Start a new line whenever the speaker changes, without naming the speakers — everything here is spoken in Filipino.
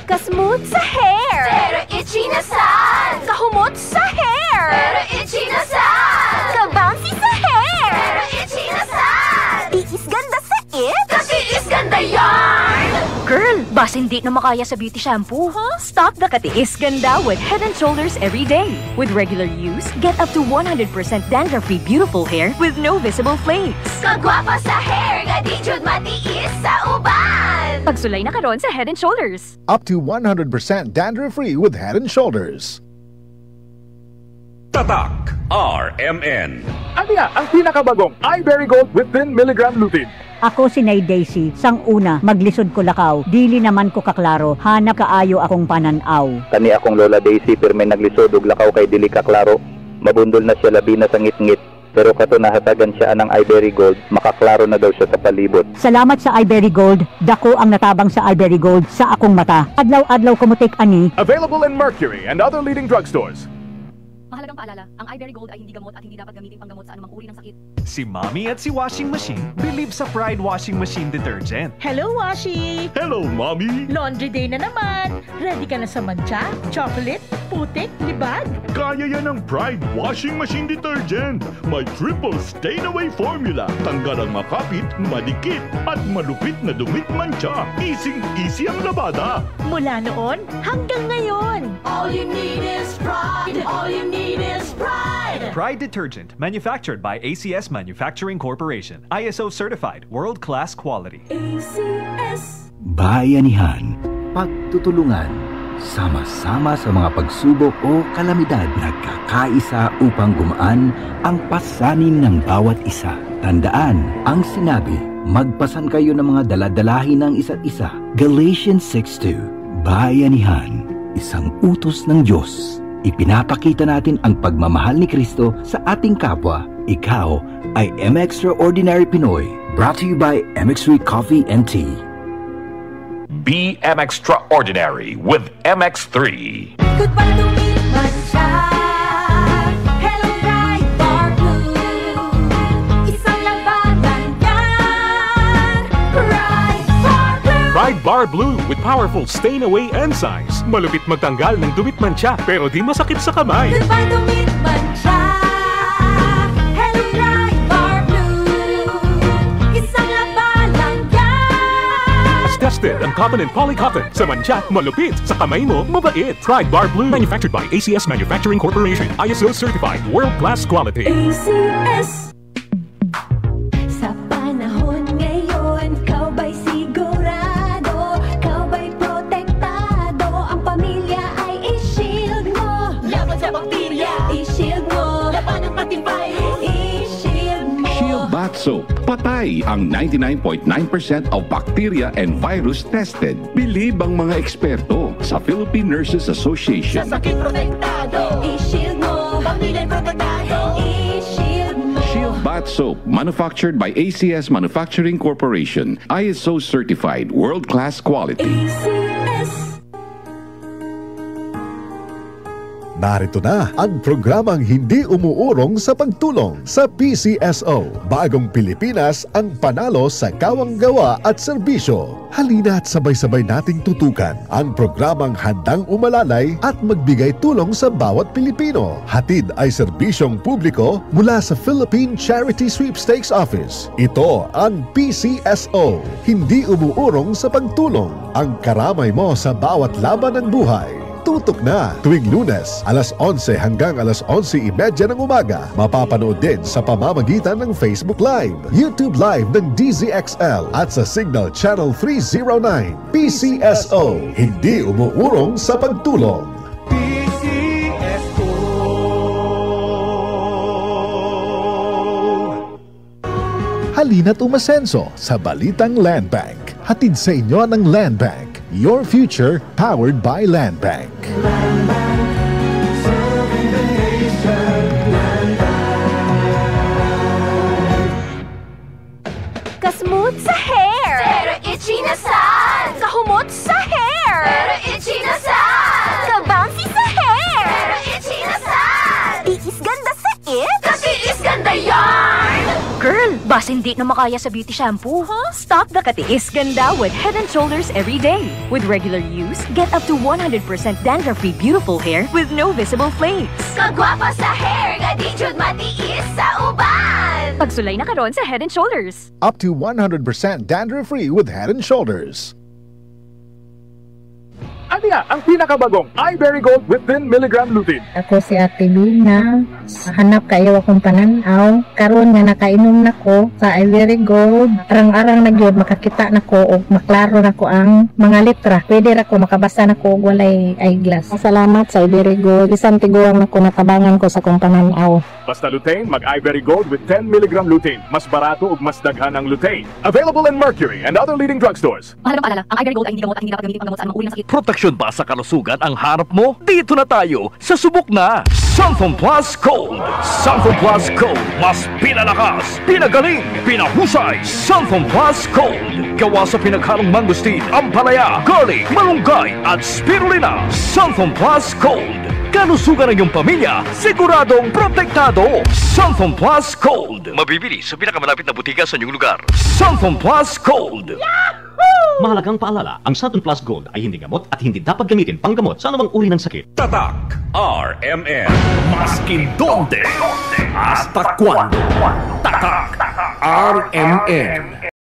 Kasmooth sa hair, pero itchy na sad. Kahumot sa hair, pero itchy na sad. Kabouncy sa hair, pero itchy na sad. Tiis ganda sa it, katiis ganda yarn. Girl, bas hindi na makaya sa beauty shampoo. Stop the katiis ganda with Head & Shoulders every day. With regular use, get up to 100% dandruff-free beautiful hair with no visible flakes. Kagwapa sa hair, gadi jud matiis sa uban. Pagsulay na karon sa Head & Shoulders.
Up to 100% dandruff-free with Head & Shoulders.
Tatak RMN.
Ano ang pinakabagong iBerry Gold with 10 mg lutein?
Ako si Nay Daisy, sang una, maglisod ko lakaw, dili naman ko kaklaro, hanap kaayo akong pananaw.
Kani akong Lola Daisy, pirme naglisod og lakaw kay dili kaklaro. Mabundol na siya labi na sa ngit-ngit. Pero kato nahatagan siya ng iBerry Gold, makaklaro na daw siya sa palibot.
Salamat sa iBerry Gold, dako ang natabang sa iBerry Gold sa akong mata. Adlaw-adlaw kumutik ani.
Available in Mercury and other leading drugstores.
Mahalagang paalala, ang iBerry Gold ay hindi gamot at hindi dapat gamitin panggamot sa anumang uri ng sakit.
Si Mommy at si Washing Machine believe sa Pride Washing Machine Detergent.
Hello, Washi!
Hello, Mommy!
Laundry day na naman! Ready ka na sa mancha, chocolate, putik, libag?
Kaya yan ang Pride Washing Machine Detergent. May triple stain-away formula. Tanggal ang makapit, madikit, at malupit na dumit mancha. Easy ang labada.
Mula noon hanggang ngayon.
All you need is pride. All you need is pride.
Pride Detergent, manufactured by ACS Manufacturing Corporation. ISO certified, world-class quality.
ACS.
Bayanihan, pagtutulungan, sama-sama sa mga pagsubok o kalamidad, nagkakaisa upang gumaan ang pasanin ng bawat isa. Tandaan ang sinabi, magpasan kayo ng mga daladalahin ng isa't isa. Galatians 6:2. Bayanihan, isang utos ng Diyos. Ipinapakita natin ang pagmamahal ni Kristo sa ating kapwa. Ikaw ay M-Extraordinary Pinoy. Brought to you by MX3 Coffee and Tea.
Be M-Extraordinary with MX3.
Goodbye to me, mancha. Hello, bright bar blue. Isang labanan yan. Bright bar blue.
Pride Bar Blue with powerful stain-away enzymes. Malupit magtanggal ng dumit mancha pero di masakit sa kamay.
Goodbye to me, mancha. Hello, bright bar blue. Isang labanan yan.
As tested ang cotton and polycotton. Sa mancha, malupit. Sa kamay mo, mabait. Pride Bar Blue. Manufactured by ACS Manufacturing Corporation. ISO certified. World-class quality.
ACS. Sa panahon ngayon, kau ba'y sigurado? Kau ba'y protektado? Ang pamilya ay i-shield mo. Laban sa bakterya, i-shield mo. Laban ng pating virus, i-shield mo.
Shield Bath Soap. Patay ang 99.9% of bacteria and virus tested. Believe ang mga eksperto sa Philippine Nurses Association.
Sa sakit protektado, i-shield mo. Pamilya protektado, i-shield mo.
Shield Bath Soap, manufactured by ACS Manufacturing Corporation. ISO certified, world-class quality.
ACS.
Narito na ang programang hindi umuurong sa pagtulong sa PCSO. Bagong Pilipinas ang panalo sa kawang gawa at serbisyo. Halina at sabay-sabay nating tutukan ang programang handang umalalay at magbigay tulong sa bawat Pilipino. Hatid ay serbisyong publiko mula sa Philippine Charity Sweepstakes Office. Ito ang PCSO. Hindi umuurong sa pagtulong. Ang karamay mo sa bawat laban ng buhay. Tutok na tuwing Lunes, alas 11 hanggang alas 11:30 ng umaga. Mapapanood din sa pamamagitan ng Facebook Live, YouTube Live ng DZXL at sa Signal Channel 309. PCSO, hindi umuurong sa pagtulong.
PCSO.
Halina't umasenso sa Balitang Land Bank. Hatid sa inyo ng Land Bank. Your future powered by Land Bank.
Land Bank, serving the nation. Land Bank. Kasmooth sa hair, pero itchy na sad. Kahumot sa hair, pero itchy na sad. Kabouncy sa hair, pero itchy na sad. Tiis ganda sa it, katiis ganda yarn. Girl, Bas hindi na makaya sa beauty shampoo.
Stop the katiis ganda with Head & Shoulders every day. With regular use, get up to 100% dandruff-free beautiful hair with no visible flakes.
Kagwapa sa hair, nga di jud matiis sa uban.
Pagsulay na karon sa Head & Shoulders.
Up to 100% dandruff-free with Head & Shoulders.
Ano nga ang pinakabagong iBerry Gold with 10 mg lutein?
Ako si Ate Bina, hanap kayo akong pananaw. Karon nga nakainom nako sa iBerry Gold. Arang-arang na gyud makakita nako og maklaro nako ang mga letra. Pwede ra ko makabasa nako og walay eyeglass. Salamat sa iBerry Gold. Bisan tiguang nako natabangan ko sa akong pananaw.
Basta lutein, mag iBerry Gold with 10 mg lutein. Mas barato ug mas daghan ang lutein. Available in Mercury and other leading drugstores.
Mahalagang paalala, ang iBerry Gold ay hindi gamot at hindi dapat gamitin panggamot sa anumang uri ng sakit.
Proteksyon ba sa kalusugan ang harap mo? Dito na tayo sa subok na Sunfone Plus Gold. Sunfone Plus Gold, mas pinalakas, pinagaling, pinahusay. Sunfone Plus Gold, gawa sa pinaghalong mangustin, ampalaya, garlic, malunggay at spirulina. Sunfone Plus Gold, kalusugan ng iyong pamilya, siguradong protektado. Sunfone Plus Gold, mabibili sa pinakamalapit na butika sa inyong lugar. Sunfone Plus Gold.
Mahalagang paalala, ang Sunfone Plus Gold ay hindi gamot at hindi dapat gamitin panggamot sa anumang uri ng sakit.
Tatak RMN. Maskin donde, hasta cuando. Tatak RMN.